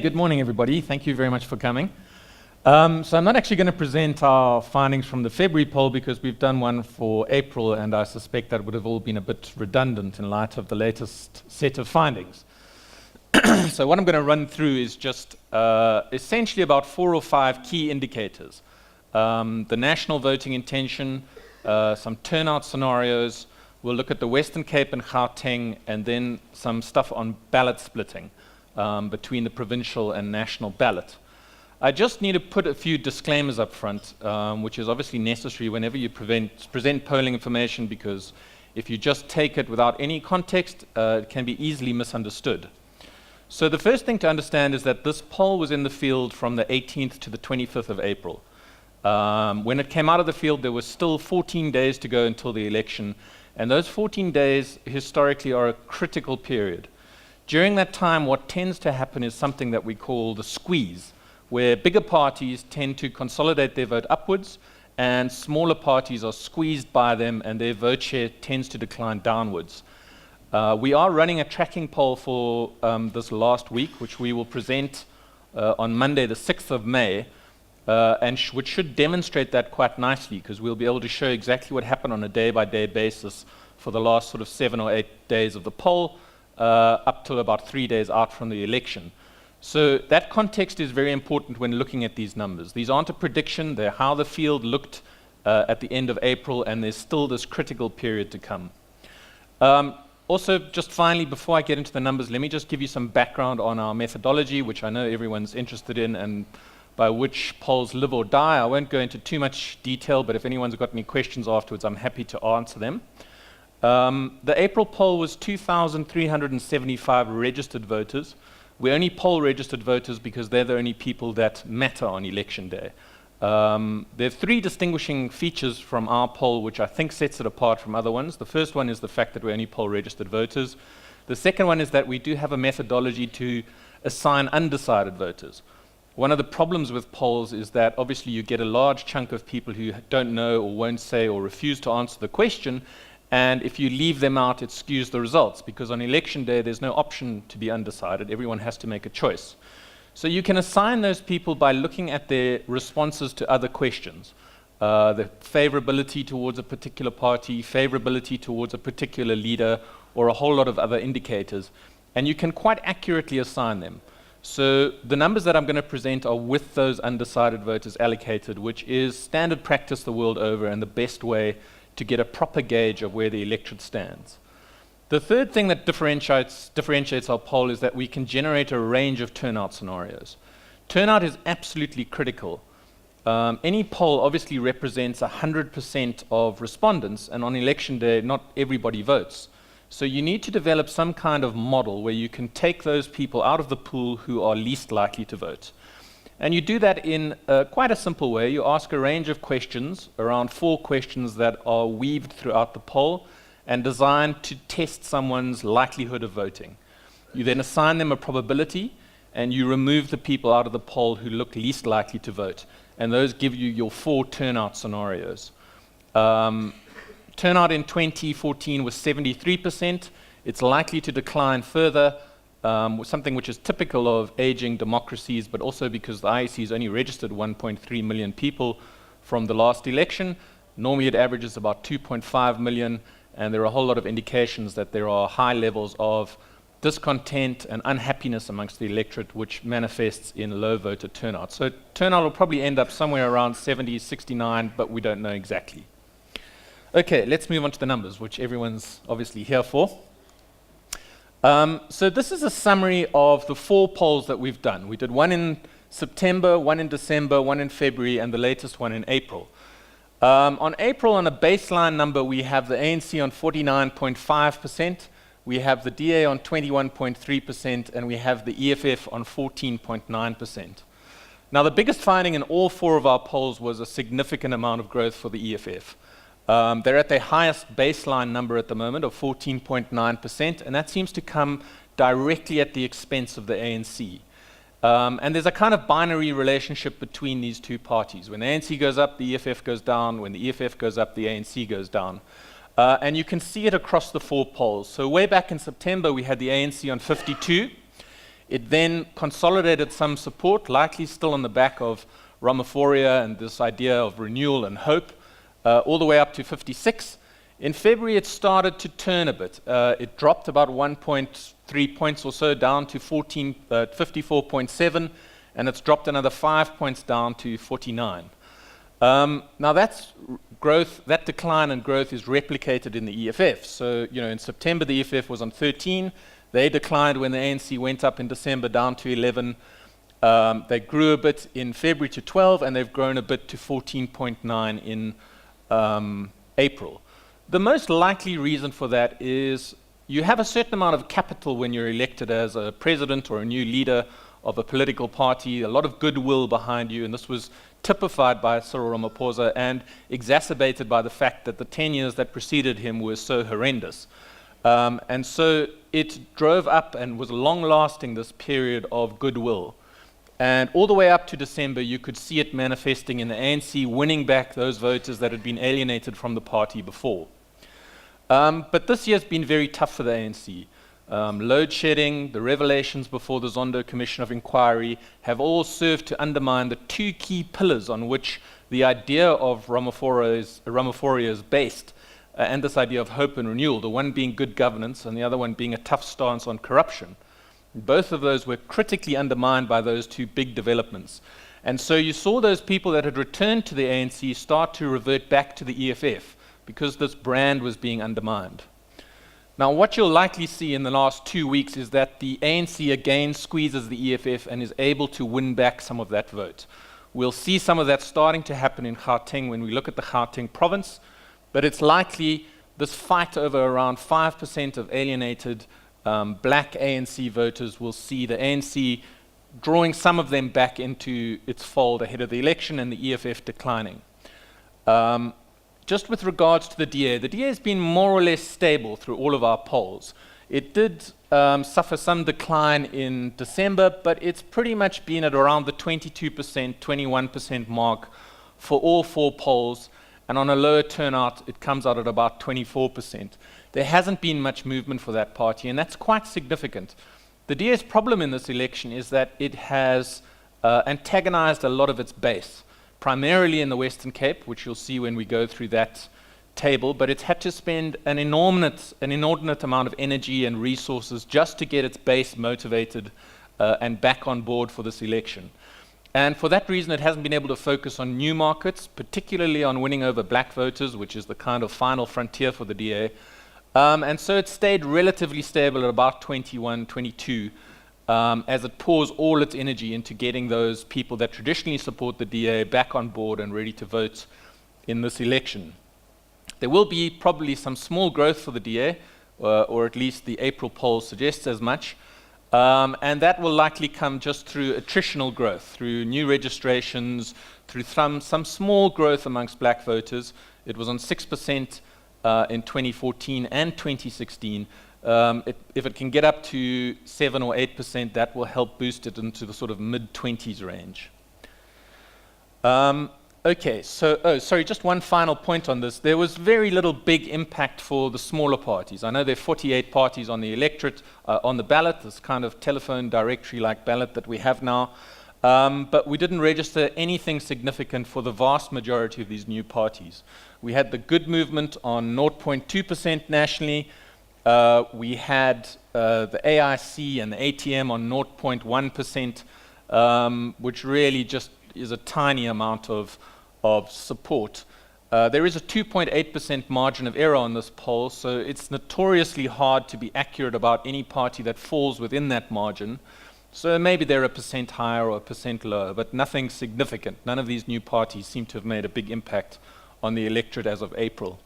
Good morning, everybody. Thank you very much for coming. So I'm not actually going to present our findings from the February poll because we've done one for April, and I suspect that would have all been a bit redundant in light of the latest set of findings. So what I'm going to run through is just essentially about 4 or 5 key indicators. The national voting intention, some turnout scenarios. We'll look at the Western Cape and Gauteng, and then some stuff on ballot splitting between the provincial and national ballot. I just need to put a few disclaimers up front, which is obviously necessary whenever you present polling information, because if you just take it without any context, it can be easily misunderstood. So the first thing to understand is that this poll was in the field from the 18th to the 25th of April. When it came out of the field, there was still 14 days to go until the election, and those 14 days historically are a critical period. During that time, what tends to happen is something that we call the squeeze, where bigger parties tend to consolidate their vote upwards, and smaller parties are squeezed by them, and their vote share tends to decline downwards. We are running a tracking poll for this last week, which we will present on Monday, the 6th of May, which should demonstrate that quite nicely, because we'll be able to show exactly what happened on a day-by-day basis for the last sort of 7 or 8 days of the poll, up to about 3 days out from the election. So that context is very important when looking at these numbers. These aren't a prediction, they're how the field looked at the end of April, and there's still this critical period to come. Also, just finally, before I get into the numbers, let me just give you some background on our methodology, which I know everyone's interested in, and by which polls live or die. I won't go into too much detail, but if anyone's got any questions afterwards, I'm happy to answer them. The April poll was 2,375 registered voters. We only poll registered voters because they're the only people that matter on election day. There are 3 distinguishing features from our poll which I think sets it apart from other ones. The first one is the fact that we only poll registered voters. The second one is that we do have a methodology to assign undecided voters. One of the problems with polls is that obviously you get a large chunk of people who don't know or won't say or refuse to answer the question, and if you leave them out, it skews the results, because on election day there's no option to be undecided. Everyone has to make a choice. So you can assign those people by looking at their responses to other questions. The favorability towards a particular party, favorability towards a particular leader, or a whole lot of other indicators. And you can quite accurately assign them. So the numbers that I'm going to present are with those undecided voters allocated, which is standard practice the world over and the best way to get a proper gauge of where the electorate stands. The third thing that differentiates our poll is that we can generate a range of turnout scenarios. Turnout is absolutely critical. Any poll obviously represents 100% of respondents, and on election day, not everybody votes. So you need to develop some kind of model where you can take those people out of the pool who are least likely to vote. And you do that in quite a simple way. You ask a range of questions, around 4 questions that are weaved throughout the poll and designed to test someone's likelihood of voting. You then assign them a probability, and you remove the people out of the poll who look least likely to vote. And those give you your 4 turnout scenarios. Turnout in 2014 was 73%. It's likely to decline further, something which is typical of aging democracies, but also because the IEC has only registered 1.3 million people from the last election. Normally it averages about 2.5 million, and there are a whole lot of indications that there are high levels of discontent and unhappiness amongst the electorate, which manifests in low voter turnout. So turnout will probably end up somewhere around 70, 69, but we don't know exactly. Okay, let's move on to the numbers, which everyone's obviously here for. So this is a summary of the 4 polls that we've done. We did one in September, one in December, one in February, and the latest one in April. On April, on a baseline number, we have the ANC on 49.5%, we have the DA on 21.3%, and we have the EFF on 14.9%. Now, the biggest finding in all 4 of our polls was a significant amount of growth for the EFF. They're at their highest baseline number at the moment of 14.9%, and that seems to come directly at the expense of the ANC. And there's a kind of binary relationship between these 2 parties. When the ANC goes up, the EFF goes down. When the EFF goes up, the ANC goes down. And you can see it across the 4 polls. So way back in September, we had the ANC on 52. It then consolidated some support, likely still on the back of Ramaphosa and this idea of renewal and hope, all the way up to 56. In February, it started to turn a bit. It dropped about 1.3 points or so down to 54.7, and it's dropped another 5 points down to 49. Now that's growth, that decline in growth is replicated in the EFF. So, in September, the EFF was on 13. They declined when the ANC went up in December down to 11. They grew a bit in February to 12, and they've grown a bit to 14.9 in April. The most likely reason for that is you have a certain amount of capital when you're elected as a president or a new leader of a political party, a lot of goodwill behind you, and this was typified by Cyril Ramaphosa and exacerbated by the fact that the 10 years that preceded him were so horrendous. And so it drove up and was long-lasting, this period of goodwill. And all the way up to December, you could see it manifesting in the ANC winning back those voters that had been alienated from the party before. But this year's been very tough for the ANC. Load shedding, the revelations before the Zondo Commission of Inquiry have all served to undermine the two key pillars on which the idea of Ramaphosa is based, and this idea of hope and renewal, the one being good governance and the other one being a tough stance on corruption. Both of those were critically undermined by those two big developments. And so you saw those people that had returned to the ANC start to revert back to the EFF because this brand was being undermined. Now, what you'll likely see in the last 2 weeks is that the ANC again squeezes the EFF and is able to win back some of that vote. We'll see some of that starting to happen in Gauteng when we look at the Gauteng province, but it's likely this fight over around 5% of alienated black ANC voters will see the ANC drawing some of them back into its fold ahead of the election and the EFF declining. Just with regards to the DA has been more or less stable through all of our polls. It did suffer some decline in December, but it's pretty much been at around the 22%, 21% mark for all 4 polls, and on a lower turnout, it comes out at about 24%. There hasn't been much movement for that party, and that's quite significant. The DA's problem in this election is that it has antagonized a lot of its base, primarily in the Western Cape, which you'll see when we go through that table, but it's had to spend an inordinate amount of energy and resources just to get its base motivated and back on board for this election. And for that reason, it hasn't been able to focus on new markets, particularly on winning over black voters, which is the kind of final frontier for the DA. And so it stayed relatively stable at about 21, 22, as it pours all its energy into getting those people that traditionally support the DA back on board and ready to vote in this election. There will be probably some small growth for the DA, or at least the April poll suggests as much, and that will likely come just through attritional growth, through new registrations, through some small growth amongst black voters. It was on 6% in 2014 and 2016. If it can get up to 7 or 8%, that will help boost it into the sort of mid-20s range. Okay, so, sorry, just one final point on this. There was very little big impact for the smaller parties. I know there are 48 parties on the electorate, on the ballot, this kind of telephone directory-like ballot that we have now, but we didn't register anything significant for the vast majority of these new parties. We had the Good movement on 0.2% nationally. We had the AIC and the ATM on 0.1%, which really just is a tiny amount of support. There is a 2.8% margin of error on this poll, so it's notoriously hard to be accurate about any party that falls within that margin. So maybe they're 1% higher or 1% lower, but nothing significant. None of these new parties seem to have made a big impact on the electorate as of April.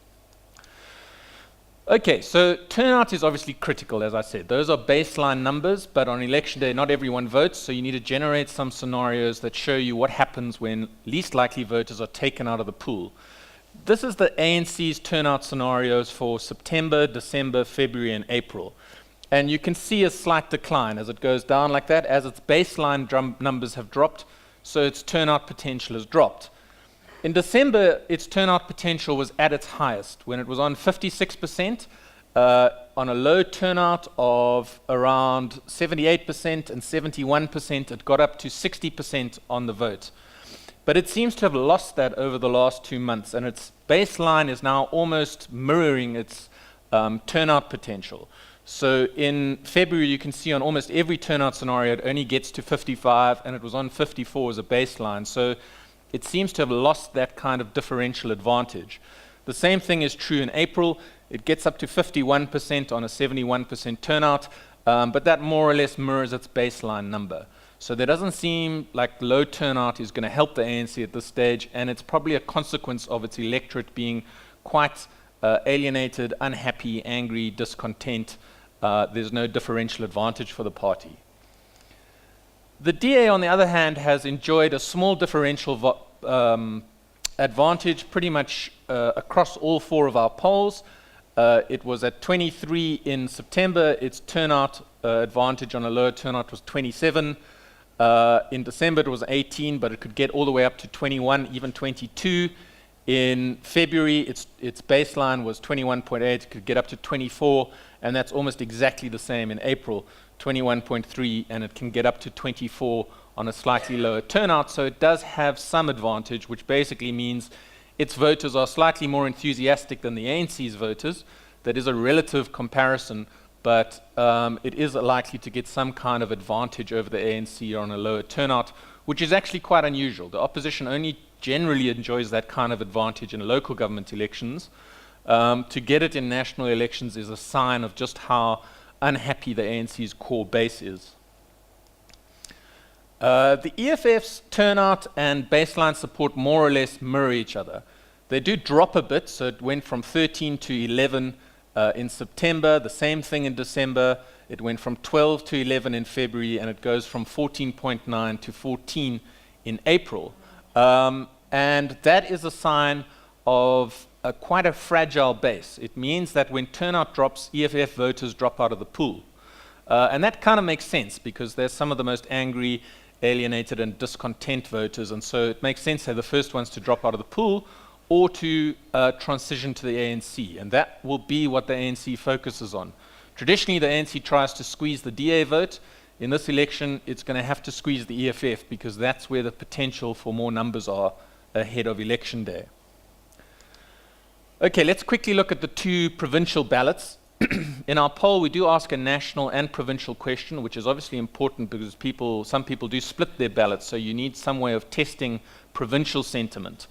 Okay, so turnout is obviously critical, as I said. Those are baseline numbers, but on election day, not everyone votes, so you need to generate some scenarios that show you what happens when least likely voters are taken out of the pool. This is the ANC's turnout scenarios for September, December, February, and April. And you can see a slight decline as it goes down like that, as its baseline numbers have dropped, so its turnout potential has dropped. In December, its turnout potential was at its highest, when it was on 56%. on a low turnout of around 78% and 71%. It got up to 60% on the vote. But it seems to have lost that over the last 2 months, and its baseline is now almost mirroring its turnout potential. So in February, you can see on almost every turnout scenario, it only gets to 55, and it was on 54 as a baseline. So it seems to have lost that kind of differential advantage. The same thing is true in April. It gets up to 51% on a 71% turnout, but that more or less mirrors its baseline number. So there doesn't seem like low turnout is going to help the ANC at this stage, and it's probably a consequence of its electorate being quite alienated, unhappy, angry, discontent. There's no differential advantage for the party. The DA, on the other hand, has enjoyed a small differential advantage pretty much across all 4 of our polls. It was at 23 in September. Its turnout advantage on a lower turnout was 27. In December, it was 18, but it could get all the way up to 21, even 22. In February, its baseline was 21.8. It could get up to 24, and that's almost exactly the same in April, 21.3, and it can get up to 24 on a slightly lower turnout. So it does have some advantage, which basically means its voters are slightly more enthusiastic than the ANC's voters. That is a relative comparison, but it is likely to get some kind of advantage over the ANC on a lower turnout, which is actually quite unusual. The opposition only generally enjoys that kind of advantage in local government elections. To get it in national elections is a sign of just how unhappy the ANC's core base is. The EFF's turnout and baseline support more or less mirror each other. They do drop a bit, so it went from 13 to 11 in September, the same thing in December. It went from 12 to 11 in February, and it goes from 14.9 to 14 in April. And that is a sign of quite a fragile base. It means that when turnout drops, EFF voters drop out of the pool. And that kind of makes sense because they're some of the most angry, alienated, and discontent voters. And so it makes sense they're the first ones to drop out of the pool or to transition to the ANC. And that will be what the ANC focuses on. Traditionally, the ANC tries to squeeze the DA vote. In this election, it's going to have to squeeze the EFF because that's where the potential for more numbers are ahead of election day. Okay, let's quickly look at the 2 provincial ballots. In our poll, we do ask a national and provincial question, which is obviously important because some people do split their ballots, so you need some way of testing provincial sentiment.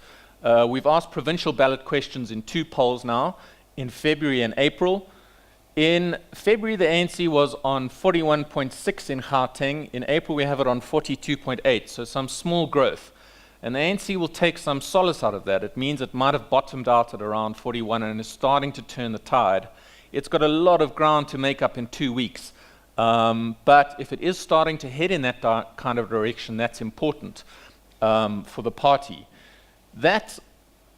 We've asked provincial ballot questions in 2 polls now, in February and April. In February, the ANC was on 41.6 in Gauteng. In April, we have it on 42.8, so some small growth. And the ANC will take some solace out of that. It means it might have bottomed out at around 41 and is starting to turn the tide. It's got a lot of ground to make up in 2 weeks. But if it is starting to head in that kind of direction, that's important for the party. That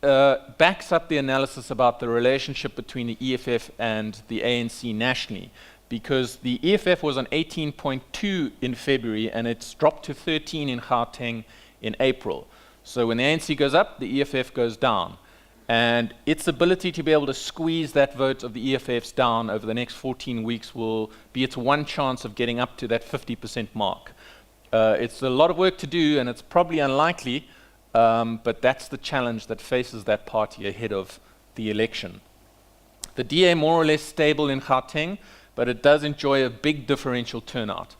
backs up the analysis about the relationship between the EFF and the ANC nationally, because the EFF was on 18.2 in February and it's dropped to 13 in Gauteng in April. So when the ANC goes up, the EFF goes down. And its ability to be able to squeeze that vote of the EFFs down over the next 14 weeks will be its one chance of getting up to that 50% mark. It's a lot of work to do, and it's probably unlikely, but that's the challenge that faces that party ahead of the election. The DA more or less stable in Gauteng, but it does enjoy a big differential turnout.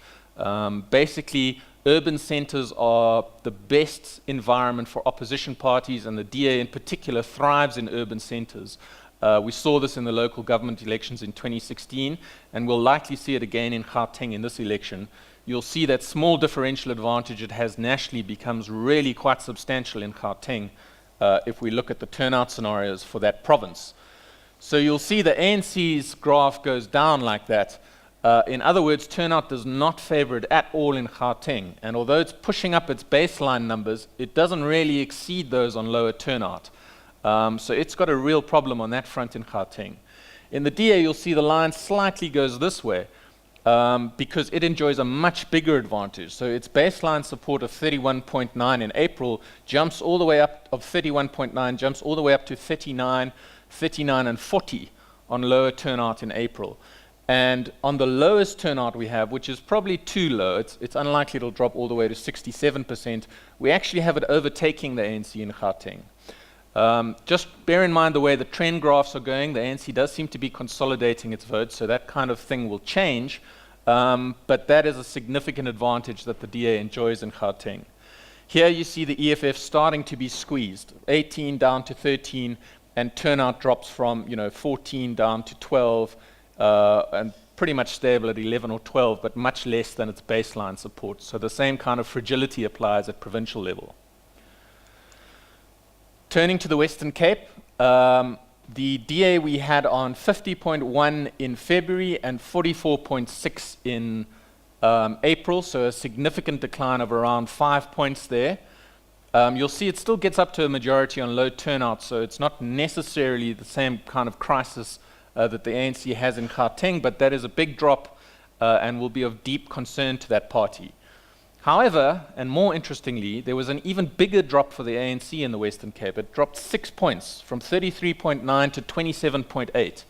Basically, urban centers are the best environment for opposition parties, and the DA in particular thrives in urban centers. We saw this in the local government elections in 2016, and we'll likely see it again in Gauteng in this election. You'll see that small differential advantage it has nationally becomes really quite substantial in Gauteng if we look at the turnout scenarios for that province. So you'll see the ANC's graph goes down like that. In other words, turnout does not favor it at all in Gauteng. And although it's pushing up its baseline numbers, it doesn't really exceed those on lower turnout. So it's got a real problem on that front in Gauteng. In the DA, you'll see the line slightly goes this way because it enjoys a much bigger advantage. So its baseline support of 31.9 in April jumps all the way up, of 31.9 jumps all the way up to 39, 39 and 40 on lower turnout in April. And on the lowest turnout we have, which is probably too low, it's unlikely it'll drop all the way to 67%, we actually have it overtaking the ANC in Gauteng. Just bear in mind the way the trend graphs are going. The ANC does seem to be consolidating its votes, so that kind of thing will change. But that is a significant advantage that the DA enjoys in Gauteng. Here you see the EFF starting to be squeezed, 18 down to 13, and turnout drops from 14 down to 12, and pretty much stable at 11 or 12, but much less than its baseline support. So the same kind of fragility applies at provincial level. Turning to the Western Cape, the DA we had on 50.1 in February and 44.6 in April, so a significant decline of around 5 points there. You'll see it still gets up to a majority on low turnout, so it's not necessarily the same kind of crisis that the ANC has in Gauteng, but that is a big drop and will be of deep concern to that party. However, and more interestingly, there was an even bigger drop for the ANC in the Western Cape. It dropped 6 points, from 33.9 to 27.8.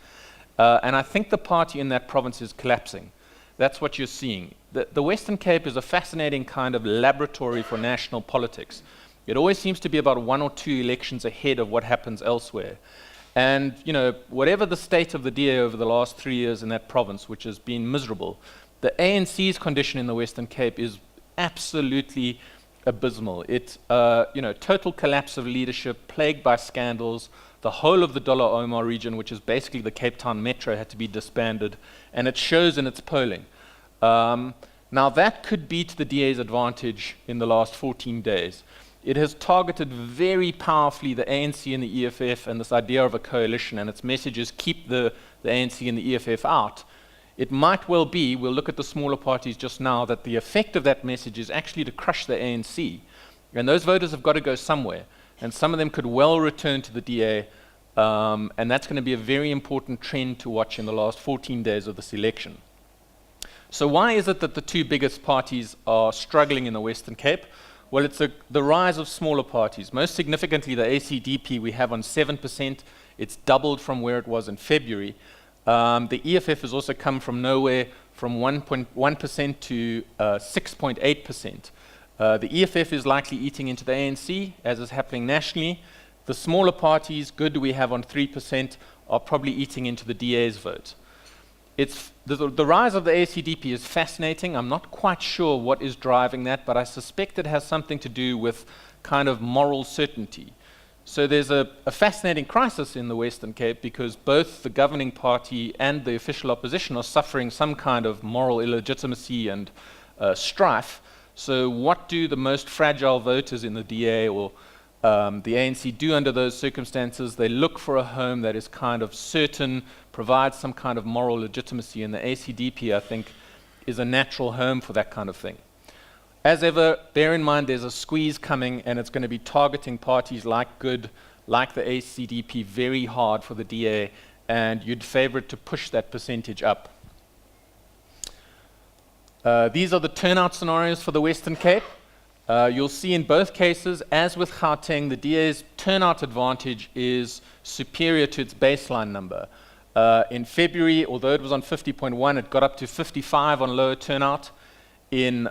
And I think the party in that province is collapsing. That's what you're seeing. The Western Cape is a fascinating kind of laboratory for national politics. It always seems to be about 1 or 2 elections ahead of what happens elsewhere. And, whatever the state of the DA over the last 3 years in that province, which has been miserable, the ANC's condition in the Western Cape is absolutely abysmal. It's total collapse of leadership, plagued by scandals. The whole of the Dollar Omar region, which is basically the Cape Town Metro, had to be disbanded, and it shows in its polling. Now that could be to the DA's advantage in the last 14 days. It has targeted very powerfully the ANC and the EFF and this idea of a coalition, and its message is keep the ANC and the EFF out. It might well be, we'll look at the smaller parties just now, that the effect of that message is actually to crush the ANC. And those voters have got to go somewhere. And some of them could well return to the DA. And that's going to be a very important trend to watch in the last 14 days of this election. So why is it that the two biggest parties are struggling in the Western Cape? Well, it's the rise of smaller parties. Most significantly, the ACDP we have on 7%. It's doubled from where it was in February. The EFF has also come from nowhere, from 1.1% to 6.8%. The EFF is likely eating into the ANC, as is happening nationally. The smaller parties, good we have on 3%, are probably eating into the DA's vote. The rise of the ACDP is fascinating. I'm not quite sure what is driving that, but I suspect it has something to do with kind of moral certainty. So there's a fascinating crisis in the Western Cape because both the governing party and the official opposition are suffering some kind of moral illegitimacy and strife. So what do the most fragile voters in the DA or the ANC do under those circumstances? They look for a home that is kind of certain, provides some kind of moral legitimacy, and the ACDP, I think, is a natural home for that kind of thing. As ever, bear in mind there's a squeeze coming, and it's going to be targeting parties like Good, like the ACDP, very hard for the DA, and you'd favor it to push that percentage up. These are the turnout scenarios for the Western Cape. You'll see in both cases, as with Gauteng, the DA's turnout advantage is superior to its baseline number. In February, although it was on 50.1, it got up to 55 on lower turnout. In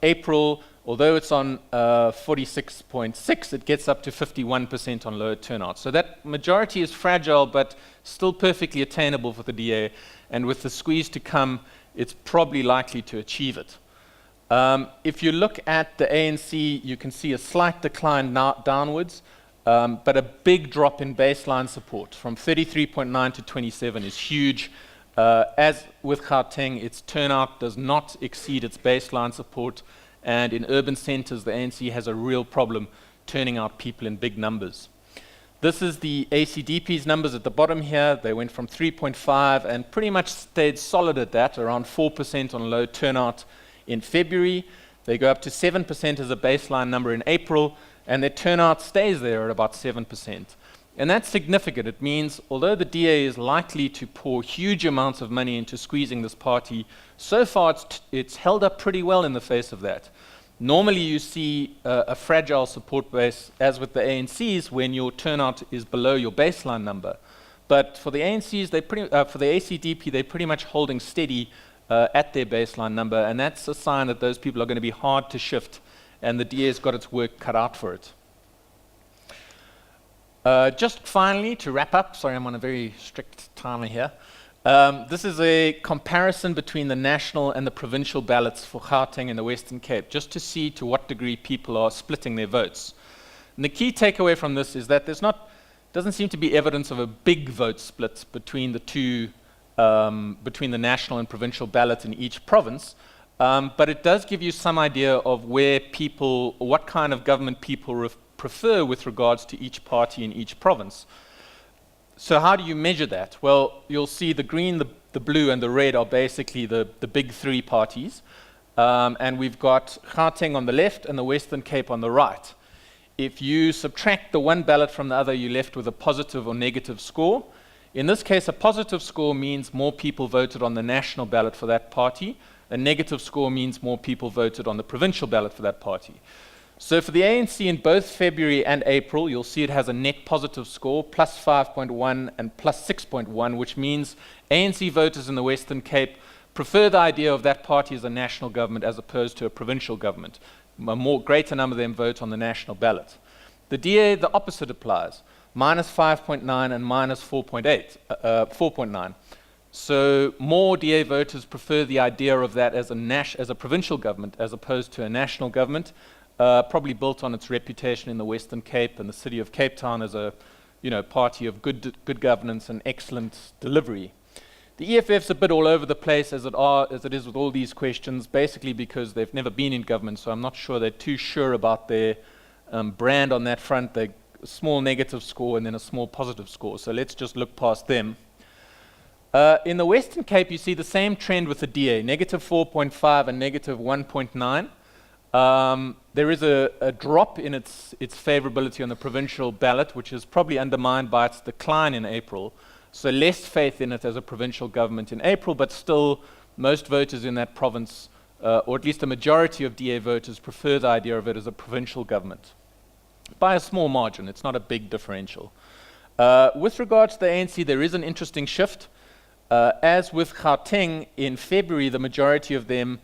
April, although it's on 46.6, it gets up to 51% on lower turnout. So that majority is fragile, but still perfectly attainable for the DA. And with the squeeze to come, it's probably likely to achieve it. If you look at the ANC, you can see a slight decline downwards, but a big drop in baseline support from 33.9 to 27 is huge. As with Gauteng, its turnout does not exceed its baseline support, and in urban centres, the ANC has a real problem turning out people in big numbers. This is the ACDP's numbers at the bottom here. They went from 3.5 and pretty much stayed solid at that, around 4% on low turnout in February. They go up to 7% as a baseline number in April, and their turnout stays there at about 7%. And that's significant. It means, although the DA is likely to pour huge amounts of money into squeezing this party, so far it's held up pretty well in the face of that. Normally you see a fragile support base, as with the ANCs, when your turnout is below your baseline number. But for the ANCs, for the ACDP, they're pretty much holding steady at their baseline number, and that's a sign that those people are going to be hard to shift, and the DA's got its work cut out for it. Just finally, to wrap up, sorry, I'm on a very strict timer here. This is a comparison between the national and the provincial ballots for Gauteng and the Western Cape, just to see to what degree people are splitting their votes. And the key takeaway from this is that doesn't seem to be evidence of a big vote split between the two, between the national and provincial ballot in each province, but it does give you some idea of where people, what kind of government people prefer with regards to each party in each province. So how do you measure that? Well, you'll see the green, the blue, and the red are basically the big three parties. And we've got Gauteng on the left and the Western Cape on the right. If you subtract the one ballot from the other, you're left with a positive or negative score. In this case, a positive score means more people voted on the national ballot for that party. A negative score means more people voted on the provincial ballot for that party. So for the ANC in both February and April, you'll see it has a net positive score, plus 5.1 and plus 6.1, which means ANC voters in the Western Cape prefer the idea of that party as a national government as opposed to a provincial government. A greater number of them vote on the national ballot. The DA, the opposite applies, minus 5.9 and minus 4.9. So more DA voters prefer the idea of that as a provincial government as opposed to a national government. Probably built on its reputation in the Western Cape and the city of Cape Town as a party of good governance and excellent delivery. The EFF's a bit all over the place as it is with all these questions, basically because they've never been in government, so I'm not sure they're too sure about their brand on that front. They a small negative score and then a small positive score, so let's just look past them. In the Western Cape, you see the same trend with the DA, negative 4.5 and negative 1.9. There is a drop in its favorability on the provincial ballot, which is probably undermined by its decline in April. So less faith in it as a provincial government in April, but still most voters in that province, or at least a majority of DA voters, prefer the idea of it as a provincial government. By a small margin, it's not a big differential. With regards to the ANC, there is an interesting shift. As with Gauteng, in February, the majority of them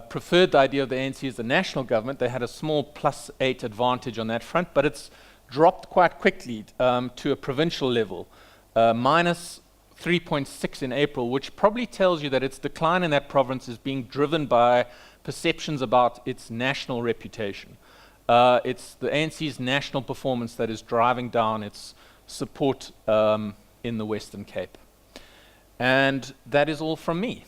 preferred the idea of the ANC as the national government. They had a small +8 advantage on that front, but it's dropped quite quickly to a provincial level, minus 3.6 in April, which probably tells you that its decline in that province is being driven by perceptions about its national reputation. It's the ANC's national performance that is driving down its support in the Western Cape. And that is all from me.